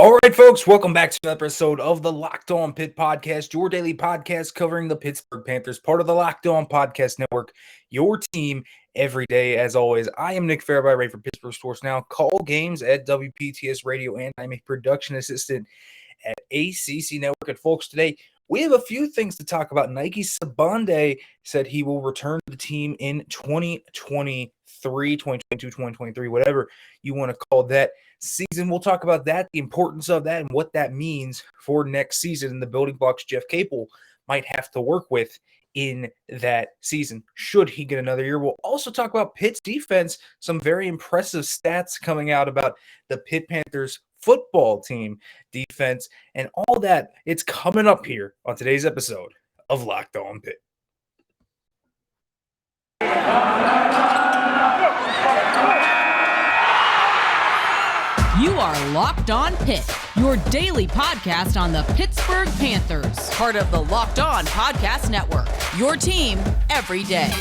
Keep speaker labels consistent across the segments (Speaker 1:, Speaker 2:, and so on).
Speaker 1: All right, folks, welcome back to another episode of the Locked On Pitt Podcast, your daily podcast covering the Pittsburgh Panthers, part of the Locked On Podcast Network, your team every day. As always, I am Nick Farabaugh, for Pittsburgh Sports Now. Call games at WPTS Radio, and I'm a production assistant at ACC Network. And folks, today we have a few things to talk about. Nike Sibande said he will return to the team in 2023, 2022, 2023, whatever you want to call that season. We'll talk about that, the importance of that, and what that means for next season and the building blocks Jeff Capel might have to work with in that season, should he get another year. We'll also talk about Pitt's defense, some very impressive stats coming out about the Pitt Panthers football team defense, and all that. It's coming up here on today's episode of Locked On Pitt.
Speaker 2: You are Locked On Pitt, your daily podcast on the Pittsburgh Panthers, part of the Locked On Podcast Network, your team every day.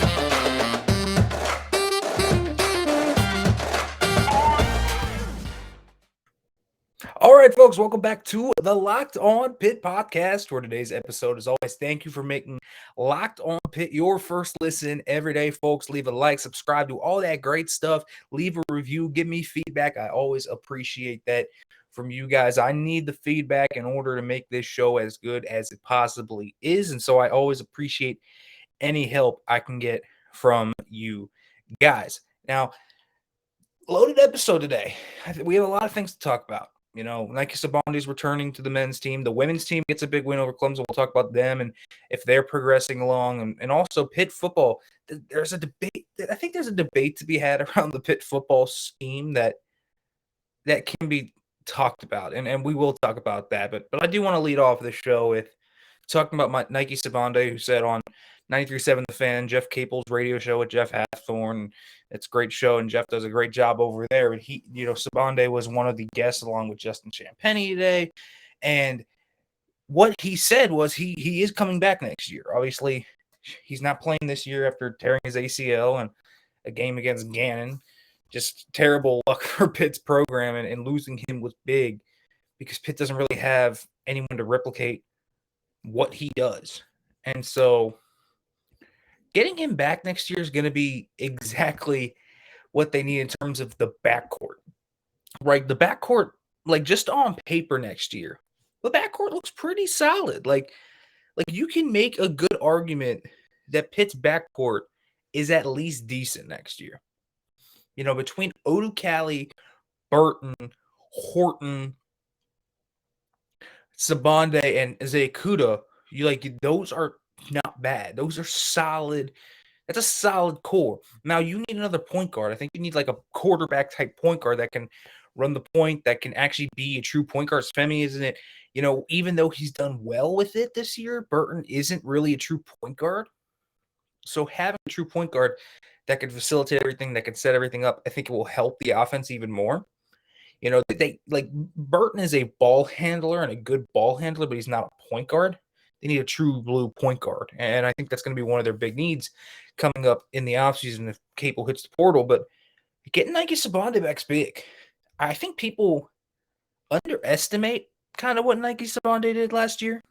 Speaker 1: All right, folks, welcome back to the Locked On Pitt podcast. For today's episode, as always, thank you for making Locked On Pitt your first listen every day, folks. Leave a like, subscribe, do all that great stuff. Leave a review, give me feedback. I always appreciate that from you guys. I need the feedback in order to make this show as good as it possibly is, and so I always appreciate any help I can get from you guys. Now, loaded episode today. We have a lot of things to talk about. You know, Nike Sibande is returning to the men's team. The women's team gets a big win over Clemson. We'll talk about them and if they're progressing along. And also Pitt football. There's a debate. I think there's a debate to be had around the Pitt football scheme that can be talked about. And we will talk about that. But I do want to lead off the show with talking about my Nike Sibande, who said on 93.7 The Fan, Jeff Capel's radio show with Jeff Hathorn. It's a great show, and Jeff does a great job over there. But he, Sibande was one of the guests along with Justin Champagnie today. And what he said was he is coming back next year. Obviously, he's not playing this year after tearing his ACL and a game against Gannon. Just terrible luck for Pitt's program, and losing him was big because Pitt doesn't really have anyone to replicate what he does. And so getting him back next year is going to be exactly what they need in terms of the backcourt, right? The backcourt, like just on paper next year, the backcourt looks pretty solid. Like you can make a good argument that Pitt's backcourt is at least decent next year. You know, between Odukali, Burton, Horton, Sibande, and Zakuda, those are not bad. Those are solid. That's a solid core. Now you need another point guard. I think you need like a quarterback type point guard that can run the point, that can actually be a true point guard. Femi, isn't it? You know, even though he's done well with it this year, Burton isn't really a true point guard. So having a true point guard that can facilitate everything, that can set everything up, I think it will help the offense even more. You know, Burton is a ball handler and a good ball handler, but he's not a point guard. They need a true blue point guard. And I think that's going to be one of their big needs coming up in the offseason if Capel hits the portal. But getting Nike Sibande back's big. I think people underestimate kind of what Nike Sibande did last year.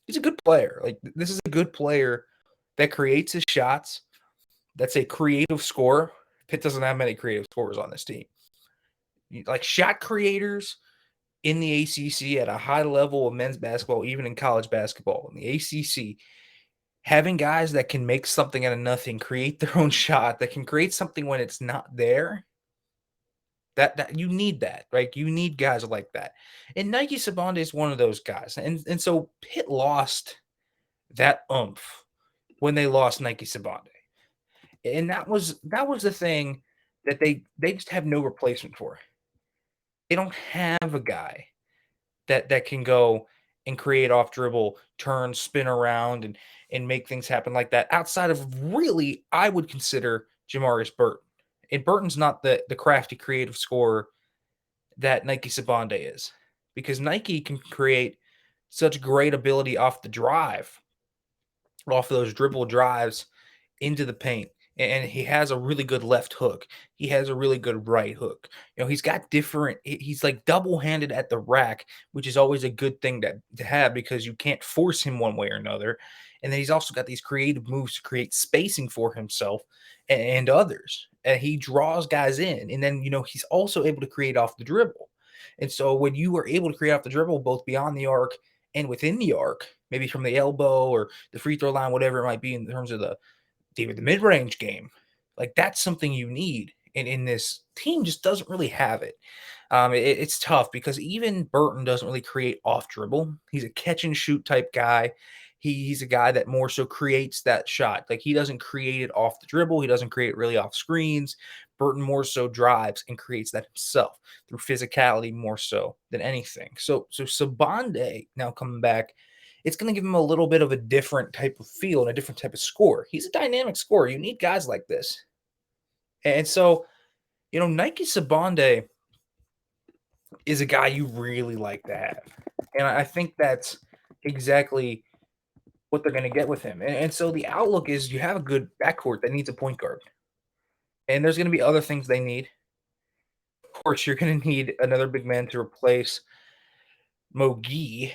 Speaker 1: He's a good player. Like, this is a good player that creates his shots. That's a creative scorer. Pitt doesn't have many creative scorers on this team. Like, shot creators in the ACC at a high level of men's basketball, even in college basketball, in the ACC, having guys that can make something out of nothing, create their own shot, that can create something when it's not there, that you need that, right? You need guys like that. And Nike Sibande is one of those guys. And so Pitt lost that oomph when they lost Nike Sibande. And that was the thing that they just have no replacement for. They don't have a guy that can go and create off dribble, turn, spin around, and make things happen like that outside of really, I would consider Jamarius Burton. And Burton's not the crafty, creative scorer that Nike Sibande is, because Nike can create such great ability off the drive, off those dribble drives into the paint, and he has a really good left hook. He has a really good right hook. He's got different. He's like double-handed at the rack, which is always a good thing to have because you can't force him one way or another. And then he's also got these creative moves to create spacing for himself and others. And he draws guys in, and then he's also able to create off the dribble. And so when you are able to create off the dribble, both beyond the arc and within the arc, maybe from the elbow or the free throw line, whatever it might be in terms of the mid-range game, like that's something you need. And in this team just doesn't really have it. It's tough because even Burton doesn't really create off dribble. He's a catch and shoot type guy. He's a guy that more so creates that shot. Like he doesn't create it off the dribble. He doesn't create it really off screens. Burton more so drives and creates that himself through physicality more so than anything. So Sibande now coming back, it's going to give him a little bit of a different type of feel and a different type of score. He's a dynamic scorer. You need guys like this. And so, Nike Sibande is a guy you really like to have. And I think that's exactly what they're going to get with him. And so the outlook is you have a good backcourt that needs a point guard. And there's going to be other things they need. Of course, you're going to need another big man to replace Mogi.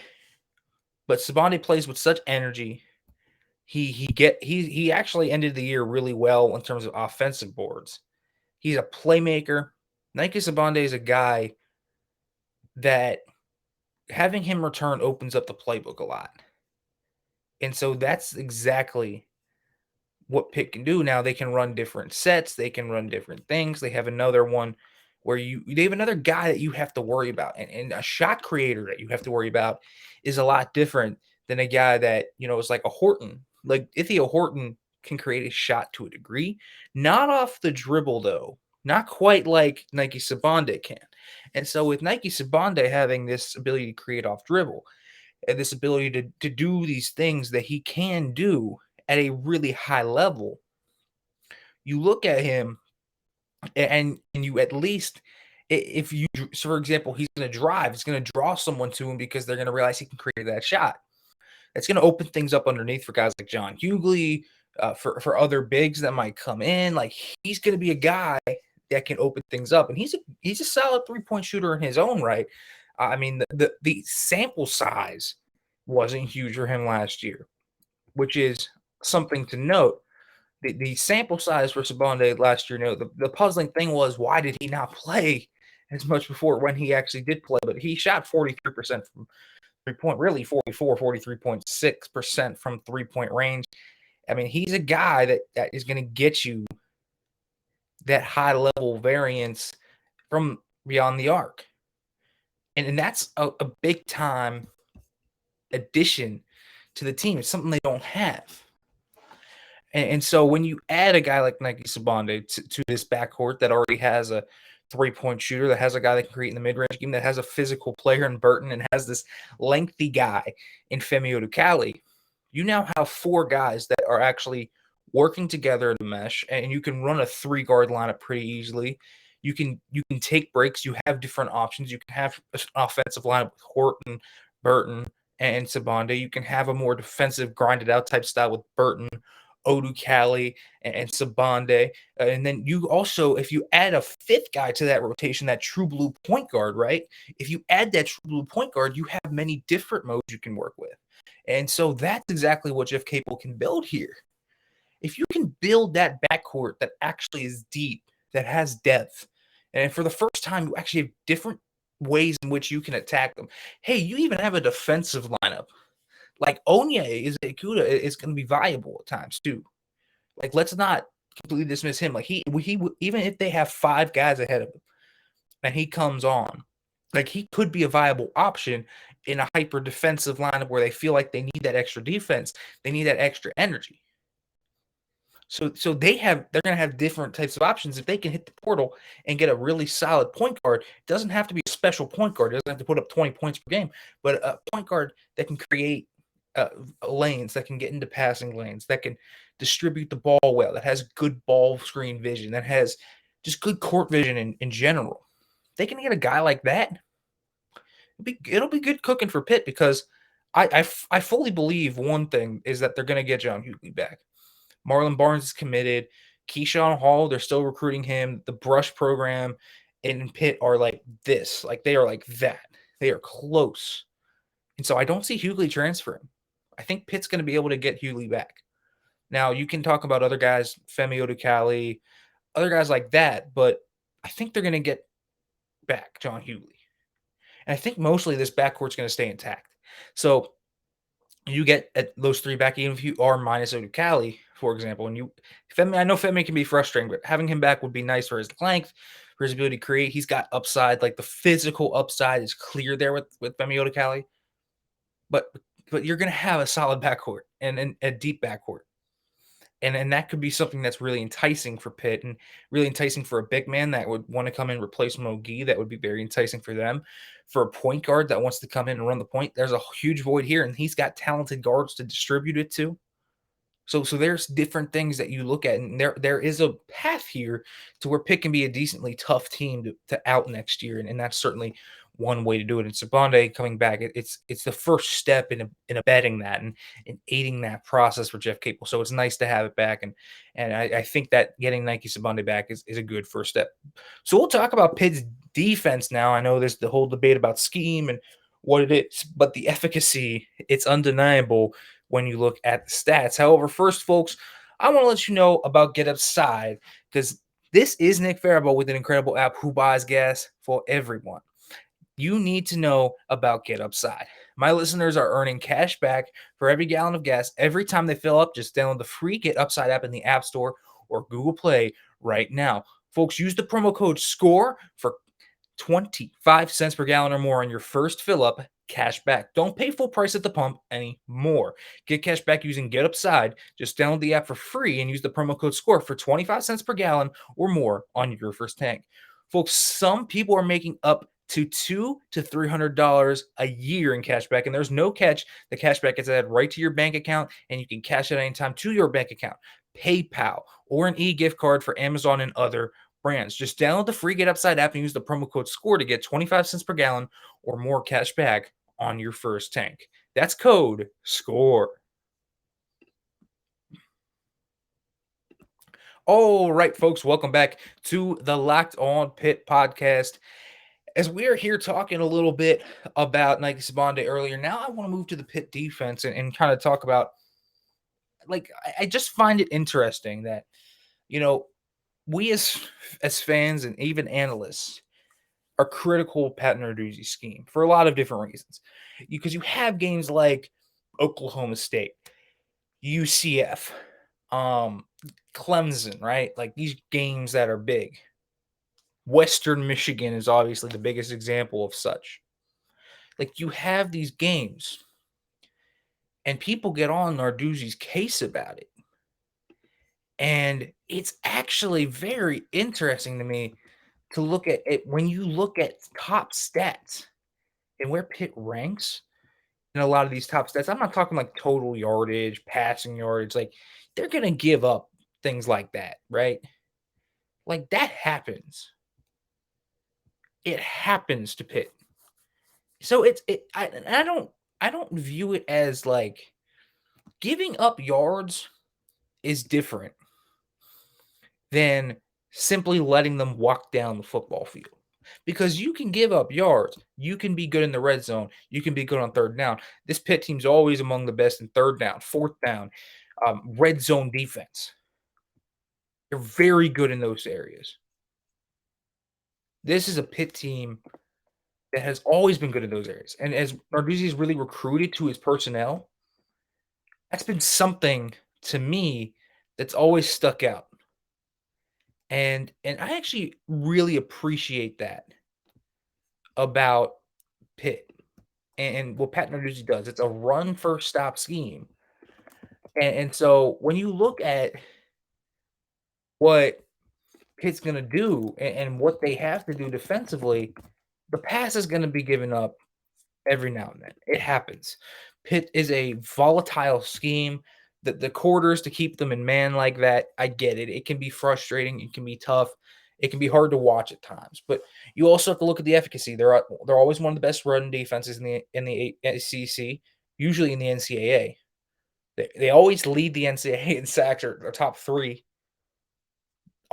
Speaker 1: But Sibande plays with such energy. He actually ended the year really well in terms of offensive boards. He's a playmaker. Nike Sibande is a guy that having him return opens up the playbook a lot. And so that's exactly what Pitt can do. Now they can run different sets. They can run different things. They have another one where they have another guy that you have to worry about. And a shot creator that you have to worry about is a lot different than a guy that, is like a Horton. Like Ithiel Horton can create a shot to a degree. Not off the dribble, though. Not quite like Nike Sibande can. And so with Nike Sibande having this ability to create off dribble and this ability to do these things that he can do at a really high level, you look at him and you at least, if you, so for example, he's going to drive, he's going to draw someone to him because they're going to realize he can create that shot. It's going to open things up underneath for guys like John Hughley, for other bigs that might come in. Like he's going to be a guy that can open things up, and he's a solid 3-point shooter in his own right. I mean, the sample size wasn't huge for him last year, which is something to note. The sample size for Sibande last year, the puzzling thing was, why did he not play as much before when he actually did play? But he shot 43% from 3-point, really 43.6% from 3-point range. I mean, he's a guy that is going to get you that high level variance from beyond the arc. And that's a big time addition to the team. It's something they don't have. And so when you add a guy like Nike Sibande to this backcourt that already has a 3-point shooter, that has a guy that can create in the mid-range game, that has a physical player in Burton, and has this lengthy guy in Femi Odukale, you now have 4 guys that are actually working together in the mesh, and you can run a 3-guard lineup pretty easily. You can take breaks. You have different options. You can have an offensive lineup with Horton, Burton, and Sibande. You can have a more defensive, grinded-out type style with Burton, Odukale, and Sibande. And then you also, if you add a 5th guy to that rotation, that true blue point guard, right? If you add that true blue point guard, you have many different modes you can work with. And so that's exactly what Jeff Capel can build here. If you can build that backcourt that actually is deep, that has depth, and for the first time, you actually have different ways in which you can attack them. Hey, you even have a defensive lineup. Like Ikuda is going to be viable at times too. Like, let's not completely dismiss him. Like he even if they have 5 guys ahead of him and he comes on, like he could be a viable option in a hyper defensive lineup where they feel like they need that extra defense, they need that extra energy. So they're going to have different types of options. If they can hit the portal and get a really solid point guard, it doesn't have to be a special point guard. It doesn't have to put up 20 points per game, but a point guard that can create lanes, that can get into passing lanes, that can distribute the ball well, that has good ball screen vision, that has just good court vision in general. If they can get a guy like that, it'll be good cooking for Pitt, because I fully believe one thing is that they're going to get John Hughley back. Marlon Barnes is committed. Keyshawn Hall, they're still recruiting him. The Brush program in Pitt are like this. Like they are like that. They are close. And so I don't see Hughley transferring. I think Pitt's going to be able to get Hughley back. Now, you can talk about other guys, Femi Odukali, other guys like that, but I think they're going to get back John Hughley. And I think mostly this backcourt's going to stay intact. So you get at those three back, even if you are minus Odukali, for example, and Femi, I know Femi can be frustrating, but having him back would be nice for his length, for his ability to create. He's got upside, like the physical upside is clear there with Femi Odukali. But you're going to have a solid backcourt and a deep backcourt. And that could be something that's really enticing for Pitt and really enticing for a big man that would want to come in and replace McGee. That would be very enticing for them. For a point guard that wants to come in and run the point, there's a huge void here, and he's got talented guards to distribute it to. So there's different things that you look at, and there is a path here to where Pitt can be a decently tough team to out next year, and that's certainly one way to do it. And Sibande coming back, it's the first step in abetting that and aiding that process for Jeff Capel. So it's nice to have it back, and I think that getting Nike Sibande back is a good first step. So we'll talk about Pitt's defense now. I know there's the whole debate about scheme and what it is, but the efficacy, it's undeniable when you look at the stats. However, first, folks, I want to let you know about GetUpside because this is Nick Faribault with an incredible app who buys gas for everyone. You need to know about GetUpside. My listeners are earning cash back for every gallon of gas every time they fill up. Just download the free GetUpside app in the App Store or Google Play right now. Folks, use the promo code SCORE for 25 cents per gallon or more on your first fill up. Cash back. Don't pay full price at the pump anymore. Get cash back using GetUpside. Just download the app for free and use the promo code SCORE for 25 cents per gallon or more on your first tank. Folks, some people are making up to $200 to $300 a year in cash back, and there's no catch. The cash back is added right to your bank account, and you can cash it anytime to your bank account, PayPal, or an e-gift card for Amazon and other brands. Just download the free GetUpside app and use the promo code SCORE to get 25 cents per gallon or more cash back on your first tank. That's code SCORE. All right, folks, welcome back to the Locked On Pitt podcast. As we are here talking a little bit about Nike Sibande earlier, now I want to move to the Pitt defense and kind of talk about, like, I just find it interesting that, we as fans and even analysts are critical of Pat Narduzzi's scheme for a lot of different reasons. Because you have games like Oklahoma State, UCF, Clemson, right? Like these games that are big. Western Michigan is obviously the biggest example of such. Like you have these games, and people get on Narduzzi's case about it. And it's actually very interesting to me to look at it when you look at top stats and where Pitt ranks in a lot of these top stats. I'm not talking like total yardage, passing yardage. Like they're going to give up things like that, right? Like that happens. It happens to Pitt. So I don't view it as like giving up yards is different than simply letting them walk down the football field. Because you can give up yards. You can be good in the red zone. You can be good on third down. This Pitt team's always among the best in third down, fourth down, red zone defense. They're very good in those areas. This is a Pitt team that has always been good in those areas. And as Narduzzi has really recruited to his personnel, that's been something to me that's always stuck out. And I actually really appreciate that about Pitt and what Pat Narduzzi does. It's a run first stop scheme. And so when you look at what Pitt's going to do and what they have to do defensively, the pass is going to be given up every now and then. It happens. Pitt is a volatile scheme. The quarters to keep them in man like that, I get it. It can be frustrating. It can be tough. It can be hard to watch at times. But you also have to look at the efficacy. They're always one of the best run defenses in the ACC, usually in the NCAA. They always lead the NCAA in sacks or top three.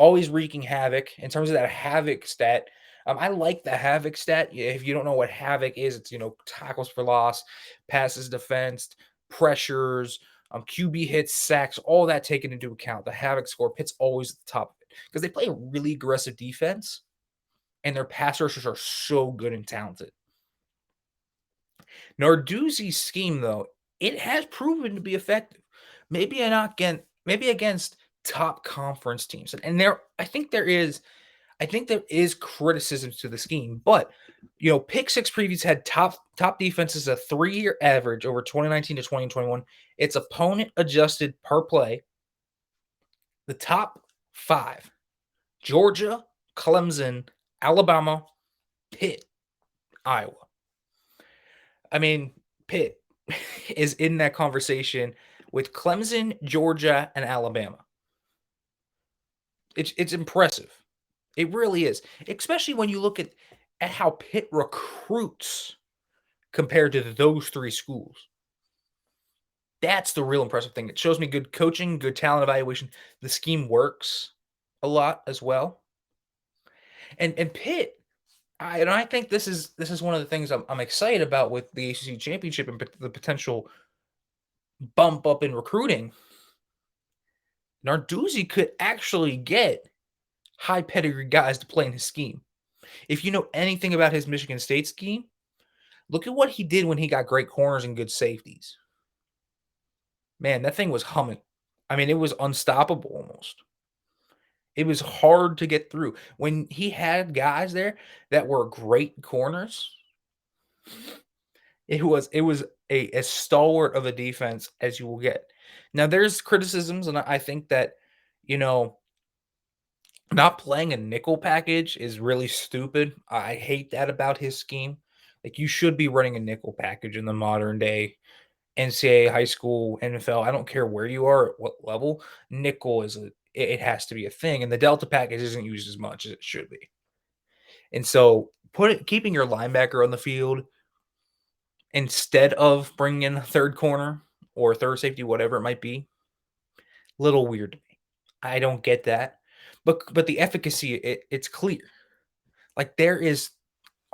Speaker 1: always wreaking havoc. In terms of that havoc stat, I like the havoc stat. If you don't know what havoc is, it's, tackles for loss, passes defensed, pressures, QB hits, sacks, all that taken into account. The havoc score, Pitt's always at the top of it because they play a really aggressive defense, and their pass rushers are so good and talented. Narduzzi's scheme, though, it has proven to be effective. Maybe against top conference teams, and I think there is criticism to the scheme, but Pick Six previews had top defenses a 3-year average over 2019 to 2021. It's opponent adjusted per play. The top 5: Georgia, Clemson, Alabama, Pitt, Iowa. I mean, Pitt is in that conversation with Clemson, Georgia, and Alabama. It's impressive. It really is, especially when you look at how Pitt recruits compared to those 3 schools. That's the real impressive thing. It shows me good coaching, good talent evaluation. The scheme works a lot as well. And Pitt, I think this is one of the things I'm excited about with the ACC championship and the potential bump up in recruiting. Narduzzi could actually get high pedigree guys to play in his scheme. If you know anything about his Michigan State scheme, look at what he did when he got great corners and good safeties. Man, that thing was humming. I mean, it was unstoppable almost. It was hard to get through. When he had guys there that were great corners, it was as stalwart of a defense as you will get. Now, there's criticisms, and I think that, not playing a nickel package is really stupid. I hate that about his scheme. Like, you should be running a nickel package in the modern day NCAA, high school, NFL. I don't care where you are, at what level. Nickel it has to be a thing, and the Delta package isn't used as much as it should be. And so, keeping your linebacker on the field instead of bringing in a third corner or third safety, whatever it might be, little weird to me. I don't get that. But the efficacy, it's clear. Like, there is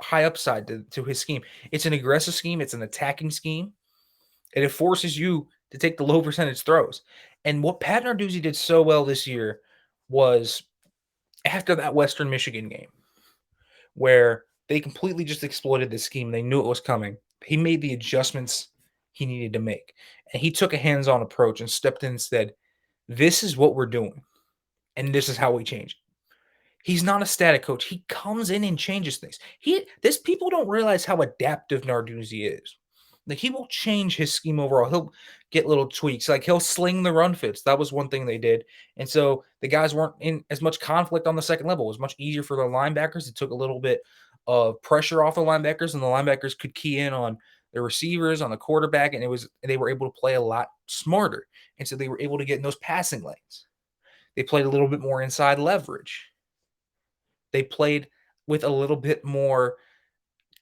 Speaker 1: high upside to his scheme. It's an aggressive scheme. It's an attacking scheme. And it forces you to take the low percentage throws. And what Pat Narduzzi did so well this year was after that Western Michigan game, where they completely just exploited the scheme. They knew it was coming. He made the adjustments he needed to make. And he took a hands-on approach and stepped in and said, this is what we're doing. And this is how we change it. He's not a static coach. He comes in and changes things. People don't realize how adaptive Narduzzi is. Like, he will change his scheme overall. He'll get little tweaks. Like, he'll sling the run fits. That was one thing they did. And so the guys weren't in as much conflict on the second level. It was much easier for the linebackers. It took a little bit of pressure off the linebackers, and the linebackers could key in on the receivers, on the quarterback, and they were able to play a lot smarter. And so they were able to get in those passing lanes. They played a little bit more inside leverage. They played with a little bit more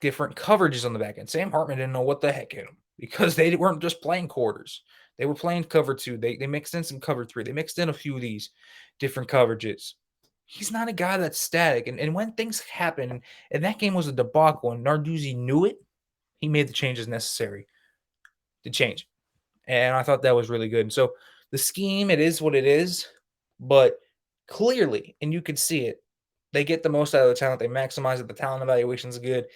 Speaker 1: different coverages on the back end. Sam Hartman didn't know what the heck hit him because they weren't just playing quarters. They were playing cover 2. They mixed in some cover 3. They mixed in a few of these different coverages. He's not a guy that's static. And when things happen, and that game was a debacle, and Narduzzi knew it, he made the changes necessary to change it. And I thought that was really good. And so the scheme, it is what it is. But clearly, and you could see it, they get the most out of the talent. They maximize it. The talent evaluation is good.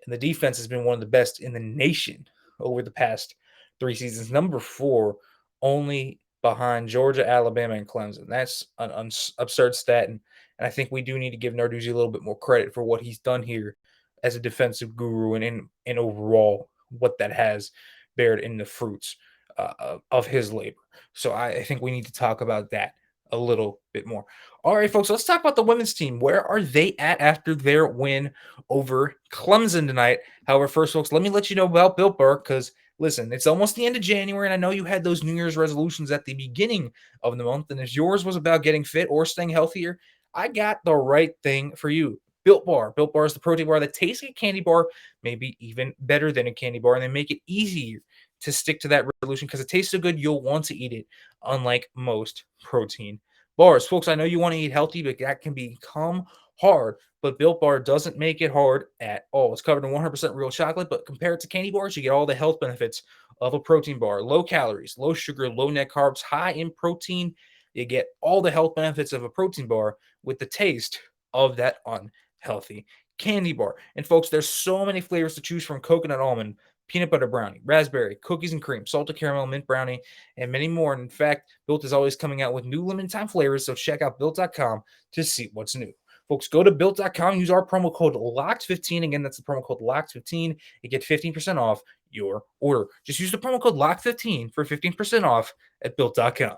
Speaker 1: And the defense has been one of the best in the nation over the past 3 seasons. Number 4, only behind Georgia, Alabama, and Clemson. That's an absurd stat. And I think we do need to give Narduzzi a little bit more credit for what he's done here as a defensive guru and overall what that has bared in the fruits of his labor. So I think we need to talk about that a little bit more. All right, folks, let's talk about the women's team. Where are they at after their win over Clemson tonight? However, first, folks, let me let you know about Built Bar because, listen, it's almost the end of January, and I know you had those New Year's resolutions at the beginning of the month, and if yours was about getting fit or staying healthier, I got the right thing for you. Built Bar. Built Bar is the protein bar that tastes like a candy bar, maybe even better than a candy bar, and they make it easier to stick to that resolution because it tastes so good you'll want to eat it, unlike most protein Bars, folks, I know you want to eat healthy, but that can become hard. But Built Bar doesn't make it hard at all. It's covered in 100% real chocolate, but compared to candy bars, you get all the health benefits of a protein bar. Low calories, low sugar, low net carbs, high in protein. You get all the health benefits of a protein bar with the taste of that unhealthy candy bar. And folks, there's so many flavors to choose from: coconut almond, peanut butter brownie, raspberry, cookies and cream, salted caramel, mint brownie, and many more. And in fact, Built is always coming out with new limited time flavors, so check out Built.com to see what's new. Folks, go to Built.com, use our promo code LOCKED15. Again, that's the promo code LOCKED15. You get 15% off your order. Just use the promo code LOCKED15 for 15% off at Built.com.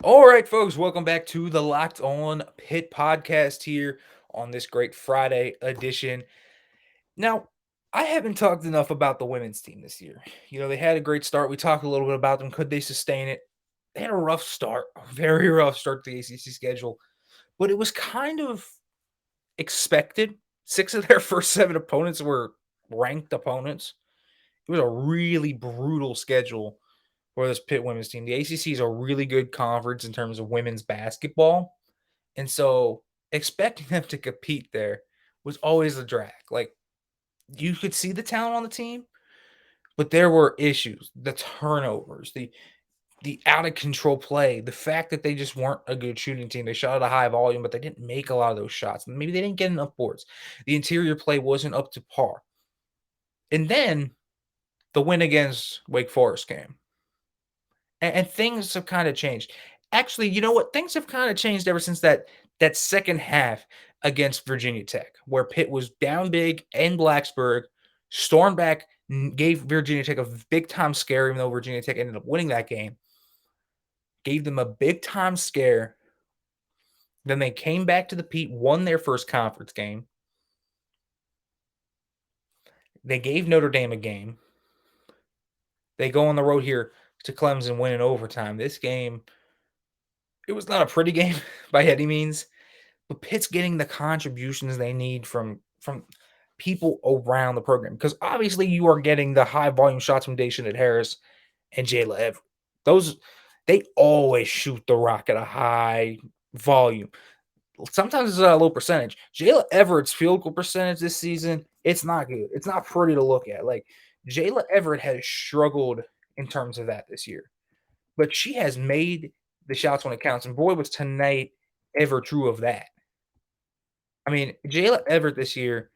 Speaker 1: All right, folks, welcome back to the Locked On Pitt podcast here on this great Friday edition. Now, I haven't talked enough about the women's team this year. They had a great start. We talked a little bit about them. Could they sustain it? They had a rough start, a very rough start to the ACC schedule, but it was kind of expected. 6 of their first 7 opponents were ranked opponents. It was a really brutal schedule for this Pitt women's team. The ACC is a really good conference in terms of women's basketball. And so expecting them to compete there was always a drag. Like, you could see the talent on the team, but there were issues, the turnovers, the out of control play, the fact that they just weren't a good shooting team. They shot at a high volume, but they didn't make a lot of those shots. Maybe they didn't get enough boards. The interior play wasn't up to par. And then the win against Wake Forest came. And things have kind of changed. Actually, you know what? Things have kind of changed ever since that second half against Virginia Tech, where Pitt was down big in Blacksburg, stormed back, gave Virginia Tech a big-time scare, even though Virginia Tech ended up winning that game. Gave them a big-time scare. Then they came back to the Pete, won their first conference game. They gave Notre Dame a game. They go on the road here to Clemson, win in overtime. This game, it was not a pretty game by any means, but Pitt's getting the contributions they need from people around the program, because obviously you are getting the high volume shots from Daishin Harris and Jayla Everett. Those, they always shoot the rock at a high volume. Sometimes it's a low percentage. Jayla Everett's field goal percentage this season, it's not good. It's not pretty to look at. Like, Jayla Everett has struggled in terms of that this year, but she has made the shots when it counts. And boy, was tonight ever true of that. I mean, Jayla Everett this year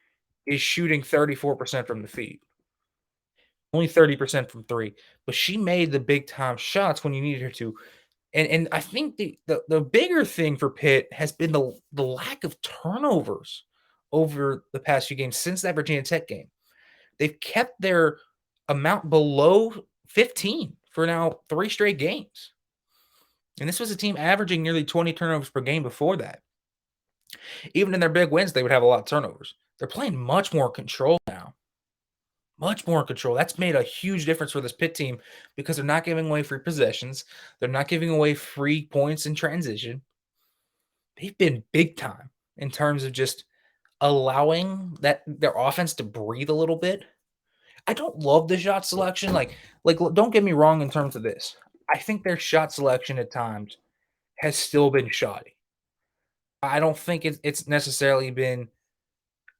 Speaker 1: is shooting 34% from the field, only 30% from 3, but she made the big time shots when you needed her to. And I think the bigger thing for Pitt has been the lack of turnovers over the past few games since that Virginia Tech game. They've kept their amount below 15 for now 3 straight games. And this was a team averaging nearly 20 turnovers per game before that. Even in their big wins, they would have a lot of turnovers. They're playing much more control now. Much more control. That's made a huge difference for this Pitt team, because they're not giving away free possessions. They're not giving away free points in transition. They've been big time in terms of just allowing their offense to breathe a little bit. I don't love the shot selection. Like don't get me wrong in terms of this. I think their shot selection at times has still been shoddy. I don't think it's necessarily been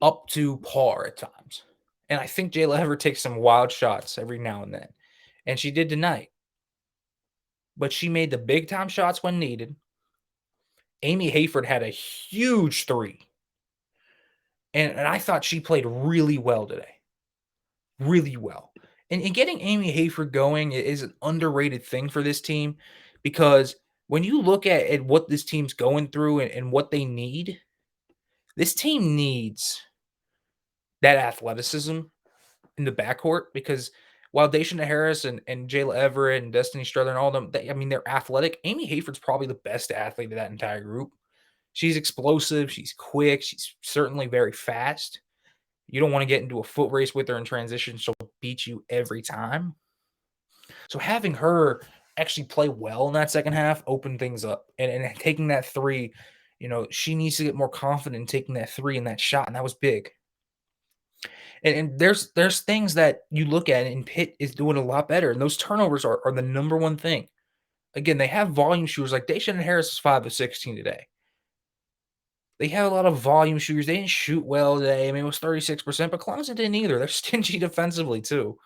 Speaker 1: up to par at times. And I think Jayla Everett takes some wild shots every now and then. And she did tonight. But she made the big time shots when needed. Amy Hayford had a huge 3. And I thought she played really well today. Really well. And getting Amy Hayford going is an underrated thing for this team, because when you look at what this team's going through and what they need, this team needs that athleticism in the backcourt, because while Daishin Harris and Jayla Everett and Destiny Struther and all of them, they're athletic. Amy Hayford's probably the best athlete of that entire group. She's explosive. She's quick. She's certainly very fast. You don't want to get into a foot race with her in transition. She'll beat you every time. So having her actually play well in that second half opened things up. And taking that 3, she needs to get more confident in taking that 3 and that shot, and that was big. And there's things that you look at and Pitt is doing a lot better, and those turnovers are the number one thing. Again, they have volume shooters like Deshaun Harris is 5 of 16 today. They have a lot of volume shooters. They didn't shoot well today. I mean, it was 36%, but Clemson didn't either. They're stingy defensively too.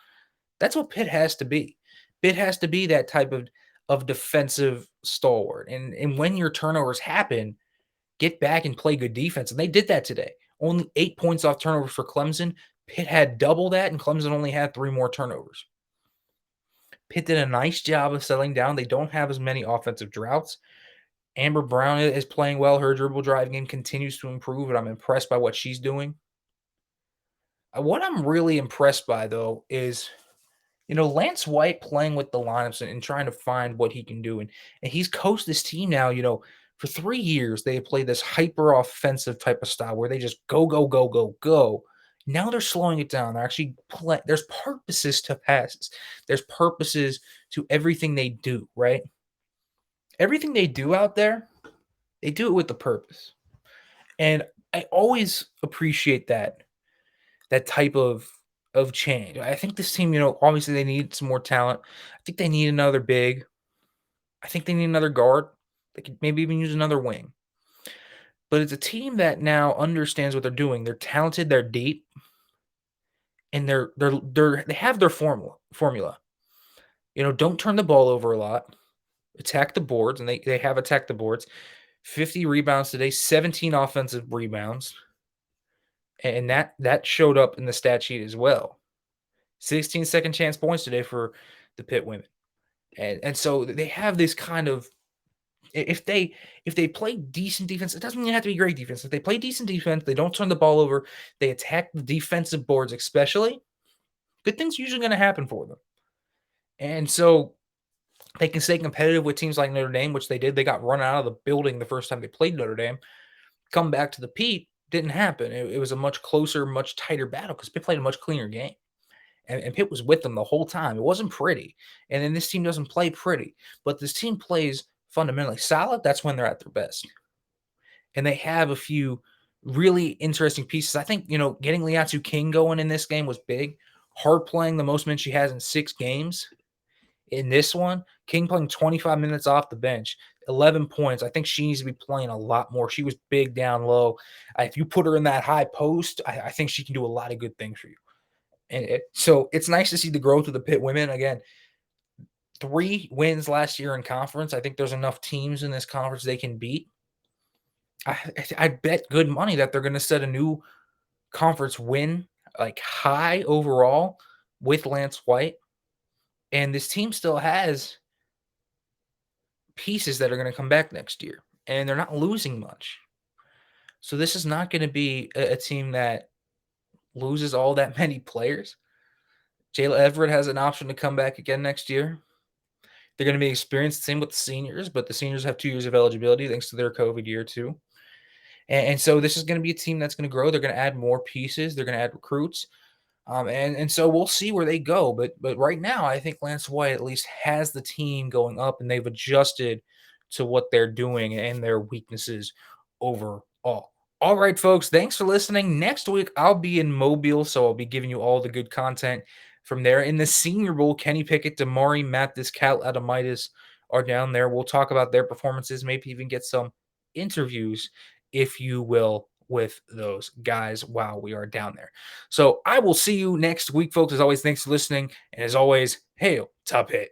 Speaker 1: That's what Pitt has to be. Pitt has to be that type of defensive stalwart. And when your turnovers happen, get back and play good defense. And they did that today. Only 8 points off turnovers for Clemson. Pitt had double that, and Clemson only had 3 more turnovers. Pitt did a nice job of settling down. They don't have as many offensive droughts. Amber Brown is playing well. Her dribble drive game continues to improve, and I'm impressed by what she's doing. What I'm really impressed by, though, is Lance White playing with the lineups and trying to find what he can do. And he's coached this team now, for 3 years, they played this hyper offensive type of style where they just go, go, go, go, go. Now they're slowing it down. They're actually playing. There's purposes to passes. There's purposes to everything they do, right? Everything they do out there, they do it with the purpose. And I always appreciate that type of change. I think this team, obviously they need some more talent. I think they need another big. I think they need another guard. They could maybe even use another wing. But it's a team that now understands what they're doing. They're talented, they're deep, and they have their formula. Don't turn the ball over a lot. Attack the boards, and they have attacked the boards. 50 rebounds today, 17 offensive rebounds. And that showed up in the stat sheet as well. 16 second chance points today for the Pitt women. And so they have this kind of, if they play decent defense, it doesn't even have to be great defense. If they play decent defense, they don't turn the ball over, they attack the defensive boards especially, good things are usually going to happen for them. And so they can stay competitive with teams like Notre Dame, which they did. They got run out of the building the first time they played Notre Dame. Come back to the Pete, didn't happen. It was a much closer, much tighter battle because Pitt played a much cleaner game. And Pitt was with them the whole time. It wasn't pretty. And then this team doesn't play pretty. But this team plays fundamentally solid. That's when they're at their best. And they have a few really interesting pieces. I think, getting Liatsu King going in this game was big. Hard playing the most minutes she has in 6 games. In this one, King playing 25 minutes off the bench, 11 points. I think she needs to be playing a lot more. She was big down low. If you put her in that high post, I think she can do a lot of good things for you. And so it's nice to see the growth of the Pitt women. Again, 3 wins last year in conference. I think there's enough teams in this conference they can beat. I bet good money that they're going to set a new conference win, like high overall with Lance White. And this team still has pieces that are going to come back next year. And they're not losing much. So this is not going to be a team that loses all that many players. Jayla Everett has an option to come back again next year. They're going to be experienced, same with the seniors, but the seniors have 2 years of eligibility thanks to their COVID year too. And so this is going to be a team that's going to grow. They're going to add more pieces. They're going to add recruits. And so we'll see where they go. But right now, I think Lance White at least has the team going up, and they've adjusted to what they're doing and their weaknesses overall. All right, folks, thanks for listening. Next week, I'll be in Mobile, so I'll be giving you all the good content from there. In the Senior Bowl, Kenny Pickett, Damari Mathis, Cal Adamitis are down there. We'll talk about their performances, maybe even get some interviews, if you will, with those guys while we are down there. So I will see you next week, folks. As always, thanks for listening. And as always, hail to Pitt.